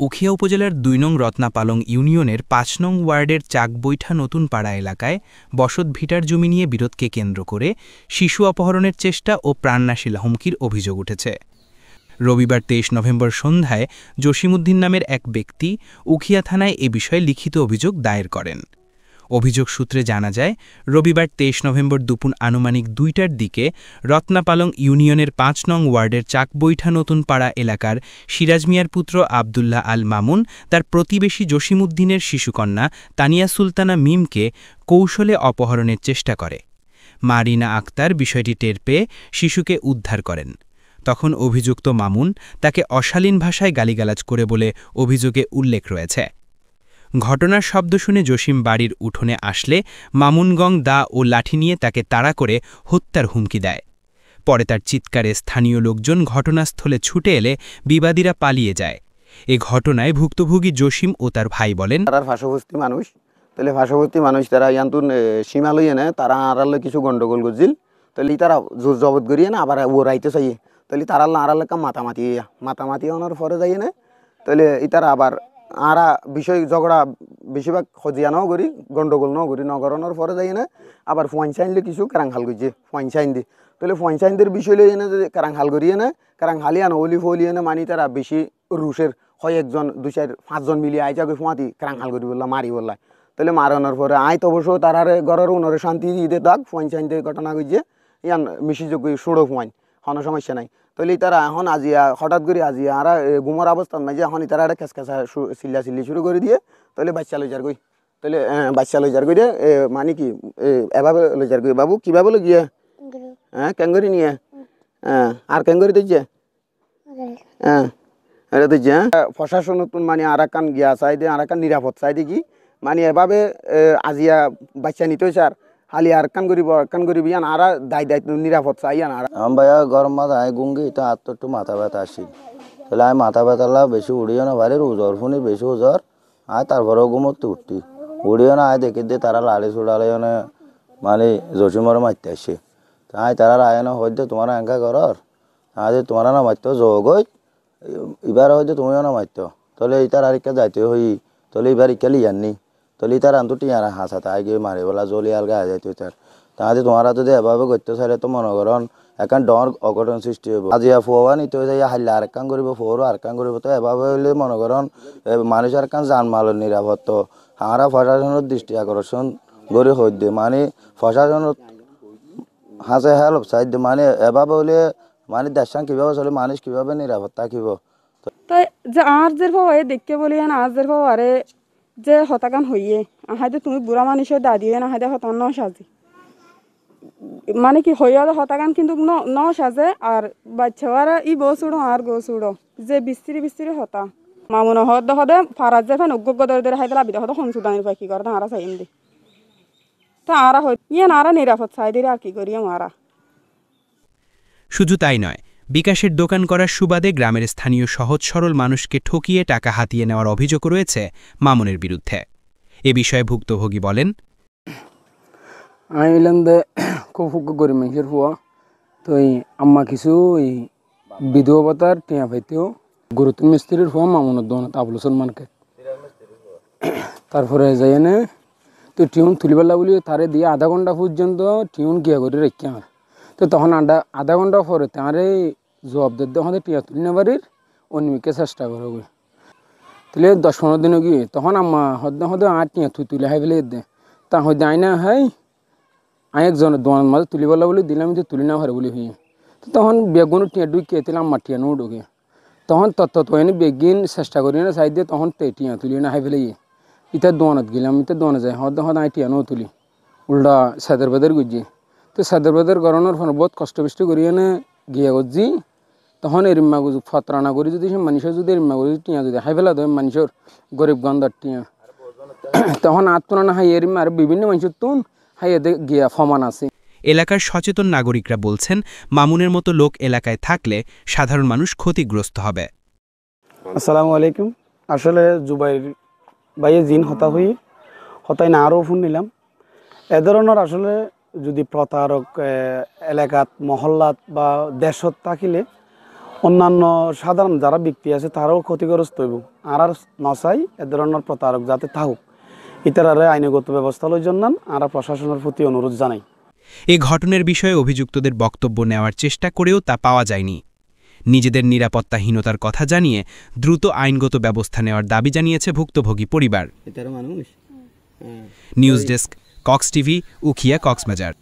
উখিয়া উপজেলার ২ নং রত্নাপালং ইউনিয়নের ৫ নং ওয়ার্ডের চাকবৈঠা নতুন পাড়া এলাকায় বসত ভিটার জমি নিয়ে বিরোধকে কেন্দ্র করে শিশু অপহরণের চেষ্টা ও প্রাণনাশী হুমকির অভিযোগ উঠেছে। রবিবার ২৩ নভেম্বর সন্ধ্যায় জসিমউদ্দিন নামের এক ব্যক্তি উখিয়া থানায় এ বিষয়ে লিখিত অভিযোগ দায়ের করেন। অভিযোগ সূত্রে জানা যায়, রবিবার ২৩ নভেম্বর দুপুর আনুমানিক ২টার দিকে রত্নাপালং ইউনিয়নের ৫ নং ওয়ার্ডের চাকবৈঠা নতুন পাড়া এলাকার সিরাজ মিয়ার পুত্র আবদুল্লাহ আল মামুন তার প্রতিবেশী জসিমউদ্দিনের শিশুকন্যা তানিয়া সুলতানা মিমকে কৌশলে অপহরণের চেষ্টা করে। মারিনা আক্তার বিষয়টি টের পেয়ে শিশুকে উদ্ধার করেন। তখন অভিযুক্ত মামুন তাকে অশালীন ভাষায় গালিগালাজ করে বলে অভিযোগে উল্লেখ রয়েছে। ঘটনার শব্দ শুনে জসিম বাড়ির উঠোনে আসলে মামুনগং দা ও লাঠি নিয়ে তাকে তাড়া করে হত্যার হুমকি দেয়। পরে তার চিৎকারে স্থানীয় লোকজন ঘটনাস্থলে ছুটে এলে বিবাদীরা পালিয়ে যায়। এ ঘটনায় ভুক্তভোগী জসিম ও তার ভাই বলেন, তারা পার্শ্ববর্তী মানুষ, তাহলে পার্শ্ববর্তী মানুষ তারা ইয়ান্তুন সীমা লইয়ে নেয়, তারা আড়ালে কিছু গন্ডগোল করছিল, তাহলে তারা জোর জবত করিয়ে না আবার ও রাইতে চাইয়ে, তাহলে তারা আড়ালে মাতামাতি আনার পরে যাইয়ে নেয়, তাহলে তারা আবার আরা বিষয় ঝগড়া বেশিরভাগ খজিয়া নাও করি গন্ডগোল নাও করি নগরণের পরে যাই না আবার ফোয়াইনসাইনলে কিছু কারাংহাল করছে ফোয়াইনসাইন দি, তাহলে ফোয়াইনসাইনদের বিষয় লই এনে কারাংহাল করিয়ে না কারাংহালিয়ান ওলি ফলিয়ে না মানি তারা বেশি রুশের হয় একজন ২-৫ মিলিয়ে আইজা করে ফোঁয়াতি কারাংহাল করি বললা মারি বললা, তাহলে মারানোর পরে আয় তো অবশ্য তারারে ঘরের উনরে শান্তি দিয়ে দাগ ফোয়াইনসাইন দিয়ে ঘটনা করছে ইয়ান মিশিযোগ্য সুড়ো ফোয়াইন কোনো সমস্যা নাই। তাহলে তারা এখন আজিয়া হঠাৎ করে আজিয়া আর গুমর অবস্থান মাঝে এখন তারা একটা খেসখেসা চিল্লি শুরু করে দিয়ে, তাহলে বাচ্চা লই যার গই, তাহলে বাচ্চা লই যার গই রে মানে কি এভাবে লই যার গই বাবু কীভাবে লই গিয়ে ক্যাঙ্গরি নিয়ে আর ক্যাঙ্গরি দিচ্ছে এটা দিচ্ছে প্রশাসন নতুন মানে আর একখান গিয়া চাই দিয়ে আর একখান নিরাপদ চাই দি কি মানে এভাবে আজিয়া বাচ্চা নিতে স্যার হালি আর কান করিব ইয়ান আর দায়িত্ব নিরাপদ চাই ইয়ান আর ভাইয়া গরম মাথা আয় গুঙ্গি এটা আর তো একটু মাথা ব্যথা আসি, তাহলে আমি মাথা ব্যথালা বেশি উড়িও না বাইরের ওজর শুনি বেশি ওজর আয় তারপরেও ঘুমোতে উঠতি উড়িও না আয় দেখে দিয়ে তারা লাড়ি ছুড়ালে মানে জসিমরে মারতে আসে, আয় তারা আয় না হয়তো তোমার এঙ্কা ঘর আজ তোমার না মারতো যোগই এবার হয়তো তুমিও না মারতো, তাহলে ইতার আর একটা যাইতে হই, তাহলে এবার ইকা লিয়াননি, তাহলে তার আনতো টিয়ারা হাসাতে আয় গিয়ে মারি বলা জলি আলগা যাইতো তার তাহলে তোমারা যদি এভাবে করতে চাইলে তো মনে করেন এখন ডর অঘটন সৃষ্টি হইব। আজিয়া ফুয়া নিতে যাই হাইলে আর কান করিব ফুয়ারও আর কান করিব, তো এভাবে হইলে মনে করেন মানুষের কান জানমালের নিরাপদ তো আমরা প্রশাসনের দৃষ্টি আকর্ষণ করে হই দিয়ে মানে প্রশাসনের হাসে হেল্প চাই দিয়ে মানে এভাবে হইলে মানে দেশান কীভাবে চলে মানুষ কীভাবে নিরাপদ থাকিব। তাই যে আর যে ভাবে দেখতে বলি আর যে ভাবে যে হতাকান হইয়ে আহাইতে তুমি বুড়া মানুষের দাদি না হাইতে হতান ন সাজে মানে কি হইয়া হতাকান কিন্তু ন সাজে আর বাচ্চারা ই গো ছুড়ো আর গো ছুড়ো যে বিস্তিরি হতা মামুন হদ হদে ফারাজ যে ফেন উগ্গ দরে হাইতে লাভি হতো সংশোধনের পাখি করে তারা চাইন দি তা আরা হয় ইয়ে নারা নিরাপদ চাই দিলে আর কি করি মারা। শুধু তাই নয়, বিকাশের দোকান করার সুবাদে গ্রামের স্থানীয় সহজ সরল মানুষকে ঠকিয়ে টাকা হাতিয়ে নেওয়ার অভিযোগ রয়েছে মামুনের বিরুদ্ধে। এ বিষয়ে ভুক্তভোগী বলেন, আমি খুব গরিব মানুষের হুয়া তো আম্মা কিছু বিধবা ভাতার টিয়া পাইতেও গুরুত্ব মিস্ত্রির হুয়া মামুনের দোকান আবুল সলমানকে তারপরে যাই এনে তো টিউন তুলিবেলা বলি তারে দিয়ে আধা ঘন্টা পর্যন্ত টিউন গিয়া করে রেখে আমার তো তখন আধা ঘন্টা পরে তাঁরে জবাব দিতে আমাদের টিয়া তুলি নেবারির অন্যকে চেষ্টা করবে, তাহলে 10-15 দিনও গিয়ে তখন আম্মা হদ্দে আর টিয়া তুলে হাই ফেলে দে তা হয়তো আইনা হাই আমি একজনের দোকানের মাঝে তুলিবেলা বলে দিলাম যে তুলি না হারে বলি হইয়া তো তখন বেগুন টিয়া ঢুকিয়ে দিলাম আমার টিয়া নো ঢুকে তখন তত্ত্বনি বেগিন চেষ্টা করি না চাই দিয়ে তখন টিয়া তুলি না হাই ফেলে ইতার দোকানত গেলাম ইতার দোকানে যাই হদ আমি টিয়া নো তুলি উল্টা সাদের বেদের গুজি তো সাদের বেদের গরমের ফলে বহুত কষ্ট বেষ্টি করি এনে গিয়া করছি তখন এরিম্মা গুজি ফতরানা করি যদি সে মানুষের যদি এরিম্মা করি টিয়া যদি হাই ফেলা দেয় মানুষের গরিব গন্ধার টিয়া তখন আত্মনা না হাই এরিম্মা আর বিভিন্ন মানুষের তুন হাই এদের গিয়া ফমান আছে। এলাকার সচেতন নাগরিকরা বলছেন, মামুনের মতো লোক এলাকায় থাকলে সাধারণ মানুষ ক্ষতিগ্রস্ত হবে। আসসালামু আলাইকুম। আসলে জুবাইর ভাইয়ে জিন হতাই না আরও ফোন নিলাম এ ধরনের আসলে যদি প্রতারক এলাকাত মহল্লাত বা দেশত থাকিলে অন্যান্য সাধারণ যারা ব্যক্তি আছে তারাও ক্ষতিগ্রস্ত হইব আর নচাই এ ধরনের প্রতারক যাতে থাকুক ইতারারে আইনগত ব্যবস্থা লই জন্য আর প্রশাসনের প্রতি অনুরোধ জানাই। এ ঘটনার বিষয়ে অভিযুক্তদের বক্তব্য নেওয়ার চেষ্টা করেও তা পাওয়া যায়নি। নিজেদের নিরাপত্তাহীনতার কথা জানিয়ে দ্রুত আইনগত ব্যবস্থা নেওয়ার দাবি জানিয়েছে ভুক্তভোগী পরিবার। News desk, Cox TV, Ukhia, Cox's Bazar.